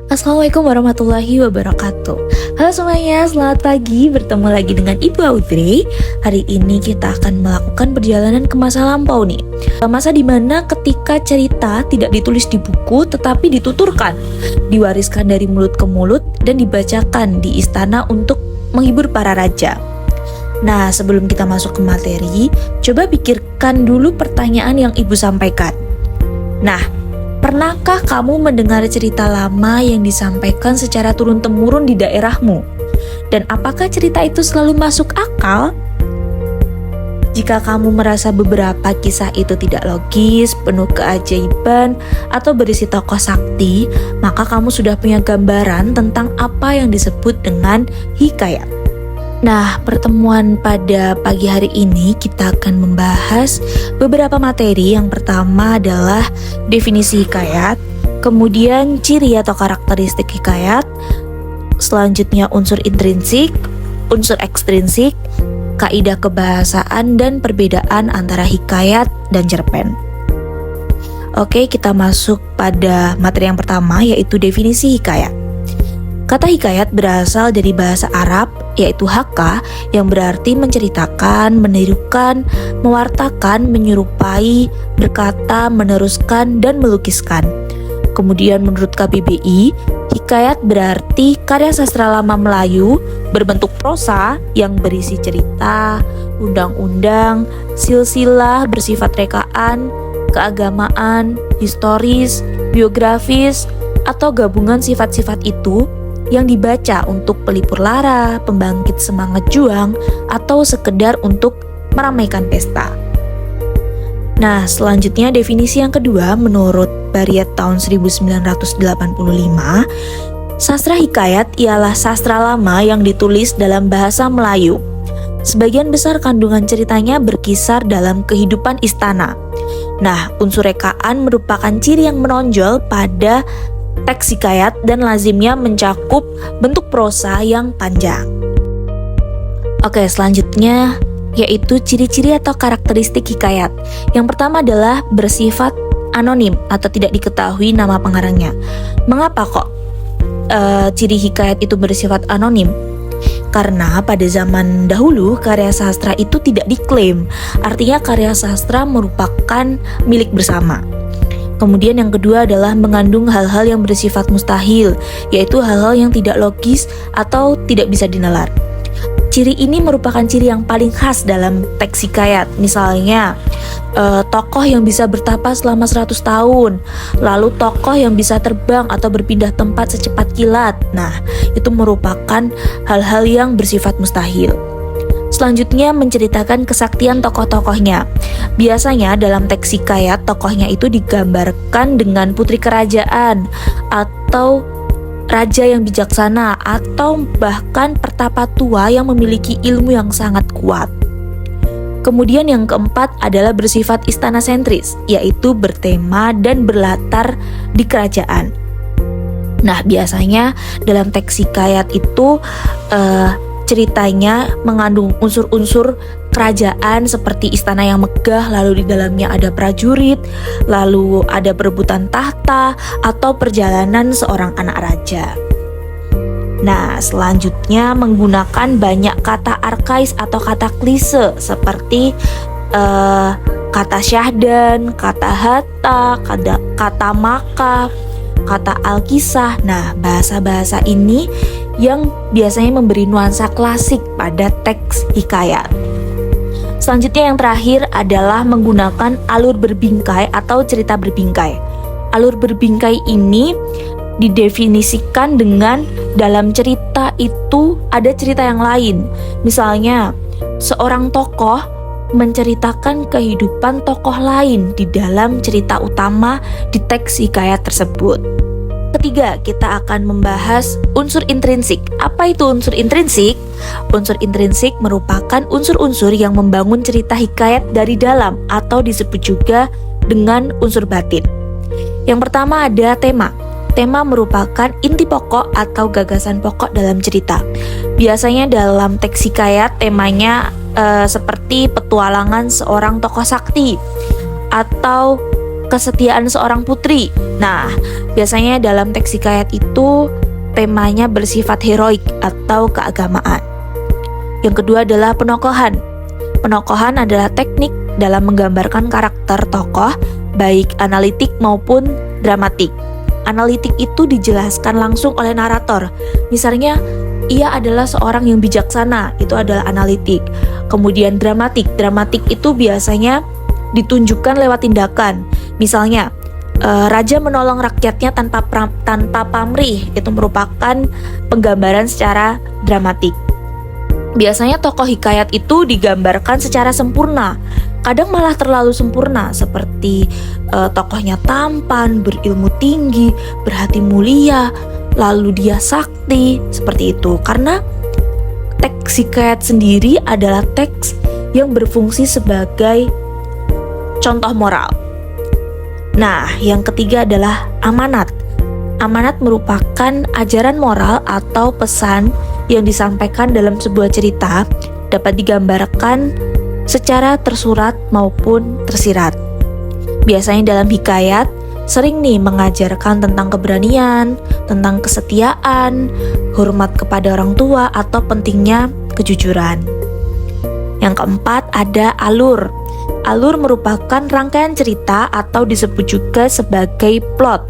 Assalamualaikum warahmatullahi wabarakatuh. Halo semuanya, selamat pagi. Bertemu lagi dengan Ibu Audrey. Hari ini kita akan melakukan perjalanan ke masa lampau nih. Masa dimana ketika cerita tidak ditulis di buku tetapi dituturkan, diwariskan dari mulut ke mulut dan dibacakan di istana untuk menghibur para raja. Nah, sebelum kita masuk ke materi, coba pikirkan dulu pertanyaan yang Ibu sampaikan. Nah, pernahkah kamu mendengar cerita lama yang disampaikan secara turun-temurun di daerahmu? Dan apakah cerita itu selalu masuk akal? Jika kamu merasa beberapa kisah itu tidak logis, penuh keajaiban, atau berisi tokoh sakti, maka kamu sudah punya gambaran tentang apa yang disebut dengan hikayat. Nah, pertemuan pada pagi hari ini kita akan membahas beberapa materi. Yang pertama adalah definisi hikayat, kemudian ciri atau karakteristik hikayat, selanjutnya unsur intrinsik, unsur ekstrinsik, kaidah kebahasaan dan perbedaan antara hikayat dan cerpen. Oke, kita masuk pada materi yang pertama, yaitu definisi hikayat. Kata hikayat berasal dari bahasa Arab, yaitu haka, yang berarti menceritakan, menirukan, mewartakan, menyerupai, berkata, meneruskan, dan melukiskan. Kemudian menurut KBBI, hikayat berarti karya sastra lama Melayu berbentuk prosa yang berisi cerita, undang-undang, silsilah bersifat rekaan, keagamaan, historis, biografis, atau gabungan sifat-sifat itu yang dibaca untuk pelipur lara, pembangkit semangat juang, atau sekedar untuk meramaikan pesta. Nah, selanjutnya definisi yang kedua menurut Bariat tahun 1985, sastra hikayat ialah sastra lama yang ditulis dalam bahasa Melayu. Sebagian besar kandungan ceritanya berkisar dalam kehidupan istana. Nah, unsur rekaan merupakan ciri yang menonjol pada teks hikayat dan lazimnya mencakup bentuk prosa yang panjang. Oke, selanjutnya yaitu ciri-ciri atau karakteristik hikayat. Yang pertama adalah bersifat anonim atau tidak diketahui nama pengarangnya. Mengapa kok ciri hikayat itu bersifat anonim? Karena pada zaman dahulu karya sastra itu tidak diklaim. Artinya karya sastra merupakan milik bersama. Kemudian yang kedua adalah mengandung hal-hal yang bersifat mustahil, yaitu hal-hal yang tidak logis atau tidak bisa dinalar. Ciri ini merupakan ciri yang paling khas dalam teks hikayat. Misalnya, tokoh yang bisa bertapa selama 100 tahun, lalu tokoh yang bisa terbang atau berpindah tempat secepat kilat. Nah, itu merupakan hal-hal yang bersifat mustahil. Selanjutnya menceritakan kesaktian tokoh-tokohnya. Biasanya dalam teks hikayat tokohnya itu digambarkan dengan putri kerajaan atau raja yang bijaksana atau bahkan pertapa tua yang memiliki ilmu yang sangat kuat. Kemudian yang keempat adalah bersifat istana sentris, yaitu bertema dan berlatar di kerajaan. Nah, biasanya dalam teks hikayat itu ceritanya mengandung unsur-unsur kerajaan seperti istana yang megah, lalu di dalamnya ada prajurit, lalu ada perebutan tahta atau perjalanan seorang anak raja. Nah, selanjutnya menggunakan banyak kata arkais atau kata klise seperti kata syahdan, kata hatta, kata maka, kata alkisah. Nah, bahasa-bahasa ini yang biasanya memberi nuansa klasik pada teks hikayat. Selanjutnya yang terakhir adalah menggunakan alur berbingkai atau cerita berbingkai. Alur berbingkai ini didefinisikan dengan dalam cerita itu ada cerita yang lain. Misalnya, seorang tokoh menceritakan kehidupan tokoh lain di dalam cerita utama di teks hikayat tersebut. Ketiga, kita akan membahas unsur intrinsik. Apa itu unsur intrinsik? Unsur intrinsik merupakan unsur-unsur yang membangun cerita hikayat dari dalam atau disebut juga dengan unsur batin. Yang pertama ada tema. Tema merupakan inti pokok atau gagasan pokok dalam cerita. Biasanya dalam teks hikayat temanya seperti petualangan seorang tokoh sakti atau kesetiaan seorang putri. Nah, Biasanya dalam teks hikayat itu temanya bersifat heroik atau keagamaan. Yang kedua adalah penokohan. Penokohan adalah teknik dalam menggambarkan karakter tokoh, baik analitik maupun dramatik. Analitik itu dijelaskan langsung oleh narator. Misalnya, ia adalah seorang yang bijaksana, itu adalah analitik. Kemudian dramatik. Dramatik itu biasanya ditunjukkan lewat tindakan. Misalnya, raja menolong rakyatnya tanpa pamrih, itu merupakan penggambaran secara dramatik. Biasanya tokoh hikayat itu digambarkan secara sempurna, kadang malah terlalu sempurna, seperti tokohnya tampan, berilmu tinggi, berhati mulia, lalu dia sakti, seperti itu. Karena teks hikayat sendiri adalah teks yang berfungsi sebagai contoh moral. Nah, yang ketiga adalah amanat. Amanat merupakan ajaran moral atau pesan yang disampaikan dalam sebuah cerita, dapat digambarkan secara tersurat maupun tersirat. Biasanya dalam hikayat sering nih mengajarkan tentang keberanian, tentang kesetiaan, hormat kepada orang tua, atau pentingnya kejujuran. Yang keempat ada alur. Alur merupakan rangkaian cerita atau disebut juga sebagai plot.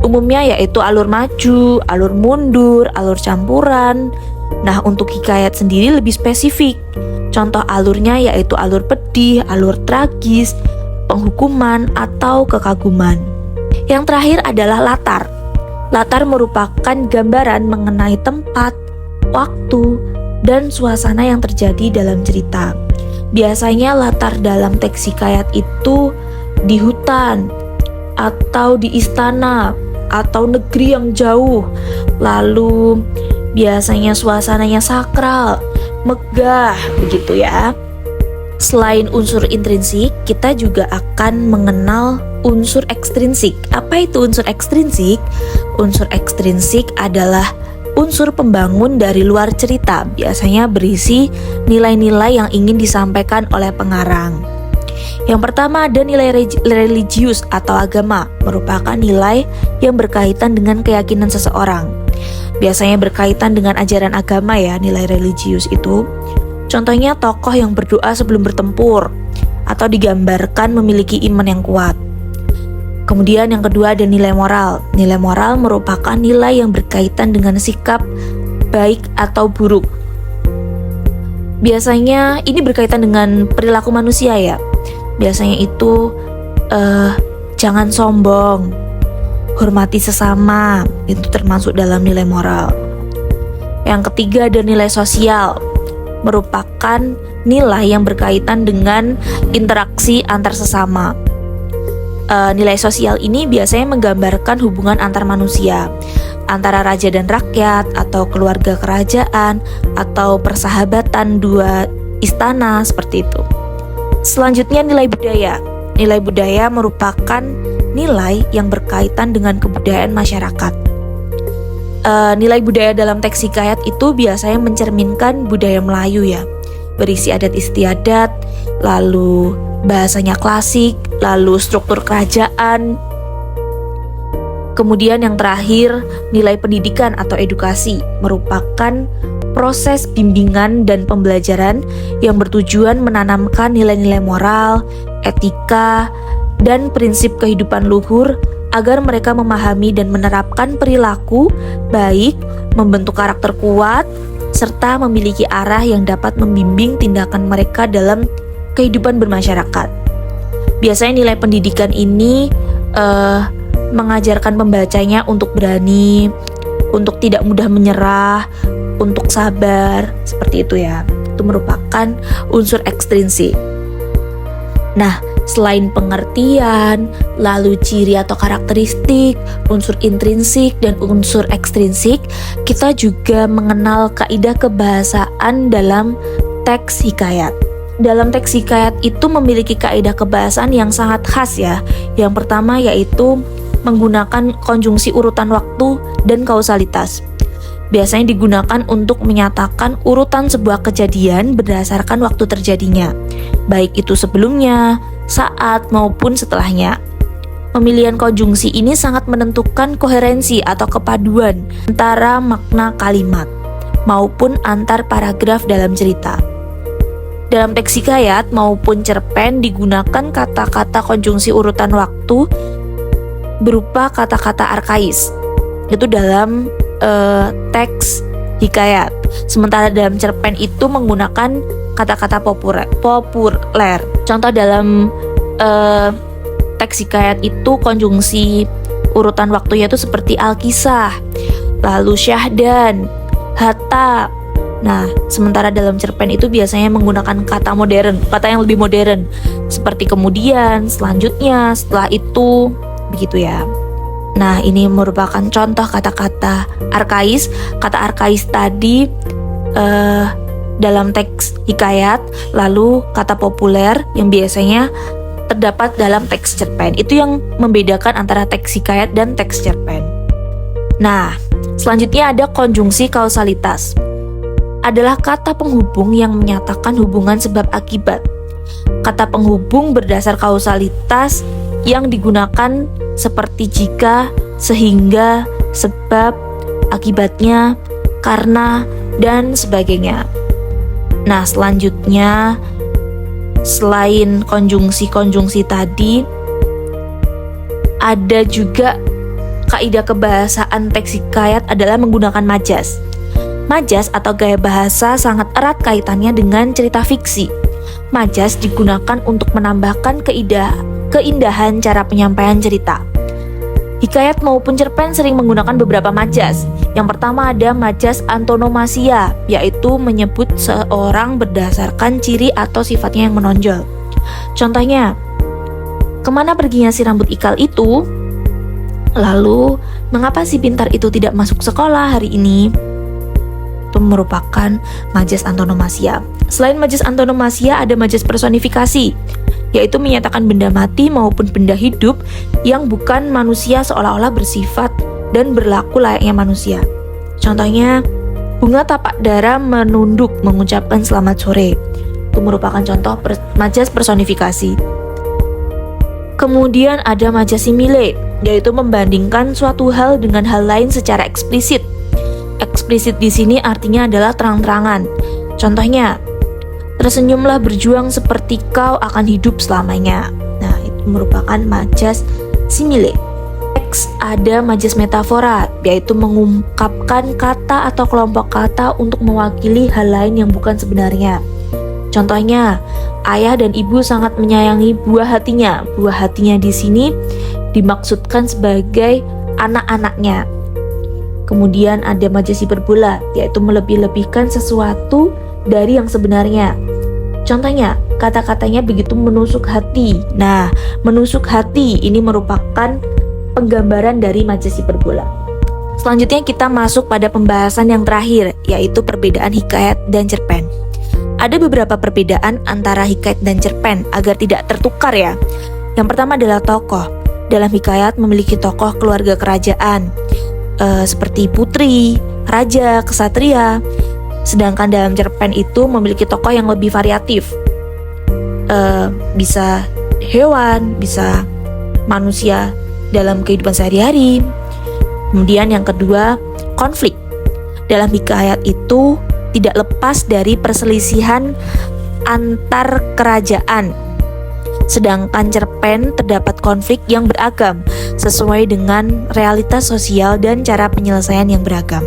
Umumnya yaitu alur maju, alur mundur, alur campuran. Nah, untuk hikayat sendiri lebih spesifik. Contoh alurnya yaitu alur pedih, alur tragis, penghukuman, atau kekaguman. Yang terakhir adalah latar. Latar merupakan gambaran mengenai tempat, waktu, dan suasana yang terjadi dalam cerita. Biasanya latar dalam teks hikayat itu di hutan, atau di istana, atau negeri yang jauh. Lalu biasanya suasananya sakral, megah, begitu ya. Selain unsur intrinsik, kita juga akan mengenal unsur ekstrinsik. Apa itu unsur ekstrinsik? Unsur ekstrinsik adalah unsur pembangun dari luar cerita, biasanya berisi nilai-nilai yang ingin disampaikan oleh pengarang. Yang pertama ada nilai religius atau agama, merupakan nilai yang berkaitan dengan keyakinan seseorang. Biasanya berkaitan dengan ajaran agama ya, nilai religius itu. Contohnya tokoh yang berdoa sebelum bertempur, atau digambarkan memiliki iman yang kuat. Kemudian yang kedua ada nilai moral. Nilai moral merupakan nilai yang berkaitan dengan sikap baik atau buruk. Biasanya ini berkaitan dengan perilaku manusia ya. Biasanya itu jangan sombong, hormati sesama, itu termasuk dalam nilai moral. Yang ketiga ada nilai sosial, merupakan nilai yang berkaitan dengan interaksi antar sesama. Nilai sosial ini biasanya menggambarkan hubungan antar manusia, antara raja dan rakyat, atau keluarga kerajaan, atau persahabatan dua istana, seperti itu. Selanjutnya nilai budaya. Nilai budaya merupakan nilai yang berkaitan dengan kebudayaan masyarakat. Nilai budaya dalam teks hikayat itu biasanya mencerminkan budaya Melayu ya, berisi adat istiadat, lalu bahasanya klasik, lalu struktur kerajaan. Kemudian yang terakhir, nilai pendidikan atau edukasi merupakan proses bimbingan dan pembelajaran yang bertujuan menanamkan nilai-nilai moral, etika, dan prinsip kehidupan luhur agar mereka memahami dan menerapkan perilaku baik, membentuk karakter kuat, serta memiliki arah yang dapat membimbing tindakan mereka dalam kehidupan bermasyarakat. Biasanya nilai pendidikan ini mengajarkan pembacanya untuk berani, untuk tidak mudah menyerah, untuk sabar, seperti itu ya. Itu merupakan unsur ekstrinsik. Nah, selain pengertian, lalu ciri atau karakteristik, unsur intrinsik dan unsur ekstrinsik, kita juga mengenal kaidah kebahasaan dalam teks hikayat. Dalam teks hikayat itu memiliki kaidah kebahasaan yang sangat khas ya. Yang pertama yaitu menggunakan konjungsi urutan waktu dan kausalitas. Biasanya digunakan untuk menyatakan urutan sebuah kejadian berdasarkan waktu terjadinya, baik itu sebelumnya, saat, maupun setelahnya. Pemilihan konjungsi ini sangat menentukan koherensi atau kepaduan antara makna kalimat maupun antar paragraf dalam cerita. Dalam teks hikayat maupun cerpen digunakan kata-kata konjungsi urutan waktu berupa kata-kata arkais. Itu dalam teks hikayat. Sementara dalam cerpen itu menggunakan kata-kata populer. Contoh dalam teks hikayat itu konjungsi urutan waktunya itu seperti Alkisah, lalu Syahdan, Hatta. Nah, sementara dalam cerpen itu biasanya menggunakan kata yang lebih modern, seperti kemudian, selanjutnya, setelah itu, begitu ya. Nah, ini merupakan contoh kata-kata arkais. Kata arkais tadi dalam teks hikayat, lalu kata populer yang biasanya terdapat dalam teks cerpen. Itu yang membedakan antara teks hikayat dan teks cerpen. Nah, selanjutnya ada konjungsi kausalitas. Adalah kata penghubung yang menyatakan hubungan sebab akibat. Kata penghubung berdasar kausalitas yang digunakan seperti jika, sehingga, sebab, akibatnya, karena, dan sebagainya. Nah, selanjutnya selain konjungsi-konjungsi tadi, ada juga kaidah kebahasaan teks hikayat adalah menggunakan majas. Majas atau gaya bahasa sangat erat kaitannya dengan cerita fiksi. Majas digunakan untuk menambahkan keindahan cara penyampaian cerita. Hikayat maupun cerpen sering menggunakan beberapa majas. Yang pertama ada majas antonomasia, yaitu menyebut seorang berdasarkan ciri atau sifatnya yang menonjol. Contohnya, kemana perginya si rambut ikal itu? Lalu, mengapa si pintar itu tidak masuk sekolah hari ini? Itu merupakan majas antonomasia. Selain majas antonomasia, ada majas personifikasi, yaitu menyatakan benda mati maupun benda hidup yang bukan manusia seolah-olah bersifat dan berlaku layaknya manusia. Contohnya, bunga tapak dara menunduk mengucapkan selamat sore. Itu merupakan contoh majas personifikasi. Kemudian ada majas simile, yaitu membandingkan suatu hal dengan hal lain secara eksplisit. Eksplisit di sini artinya adalah terang-terangan. Contohnya, tersenyumlah berjuang seperti kau akan hidup selamanya. Nah, itu merupakan majas simile. Next, ada majas metafora, yaitu mengungkapkan kata atau kelompok kata untuk mewakili hal lain yang bukan sebenarnya. Contohnya, ayah dan ibu sangat menyayangi buah hatinya. Buah hatinya di sini dimaksudkan sebagai anak-anaknya. Kemudian ada majas hiperbola, yaitu melebih-lebihkan sesuatu dari yang sebenarnya. Contohnya, kata-katanya begitu menusuk hati. Nah, menusuk hati ini merupakan penggambaran dari majas hiperbola. Selanjutnya kita masuk pada pembahasan yang terakhir, yaitu perbedaan hikayat dan cerpen. Ada beberapa perbedaan antara hikayat dan cerpen agar tidak tertukar ya. Yang pertama adalah tokoh. Dalam hikayat memiliki tokoh keluarga kerajaan, seperti putri, raja, kesatria. Sedangkan dalam cerpen itu memiliki tokoh yang lebih variatif, bisa hewan, bisa manusia dalam kehidupan sehari-hari. Kemudian yang kedua, konflik. Dalam hikayat itu tidak lepas dari perselisihan antar kerajaan. Sedangkan cerpen terdapat konflik yang beragam sesuai dengan realitas sosial dan cara penyelesaian yang beragam.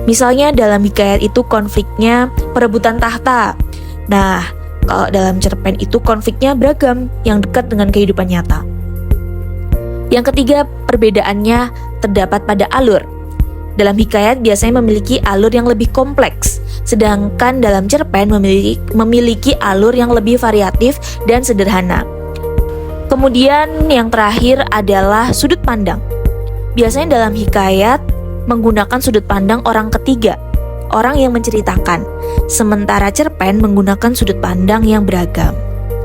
Misalnya dalam hikayat itu konfliknya perebutan tahta. Nah, kalau dalam cerpen itu konfliknya beragam yang dekat dengan kehidupan nyata. Yang ketiga, perbedaannya terdapat pada alur. Dalam hikayat biasanya memiliki alur yang lebih kompleks, sedangkan dalam cerpen memiliki alur yang lebih variatif dan sederhana. Kemudian yang terakhir adalah sudut pandang. Biasanya dalam hikayat menggunakan sudut pandang orang ketiga, orang yang menceritakan, sementara cerpen menggunakan sudut pandang yang beragam.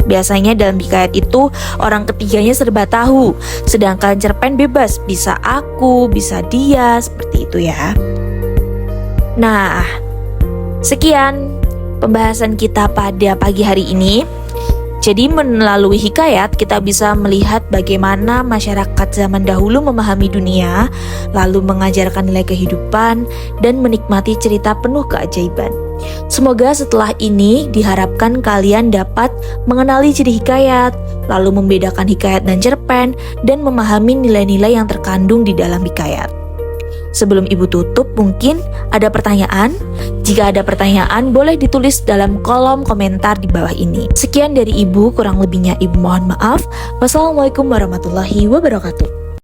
Biasanya dalam hikayat itu orang ketiganya serba tahu, sedangkan cerpen bebas, bisa aku, bisa dia, seperti itu ya. Nah, sekian pembahasan kita pada pagi hari ini. Jadi melalui hikayat kita bisa melihat bagaimana masyarakat zaman dahulu memahami dunia, lalu mengajarkan nilai kehidupan, dan menikmati cerita penuh keajaiban. Semoga setelah ini diharapkan kalian dapat mengenali ciri hikayat, lalu membedakan hikayat dan cerpen, dan memahami nilai-nilai yang terkandung di dalam hikayat. Sebelum Ibu tutup, mungkin ada pertanyaan? Jika ada pertanyaan, boleh ditulis dalam kolom komentar di bawah ini. Sekian dari Ibu, kurang lebihnya Ibu mohon maaf. Wassalamualaikum warahmatullahi wabarakatuh.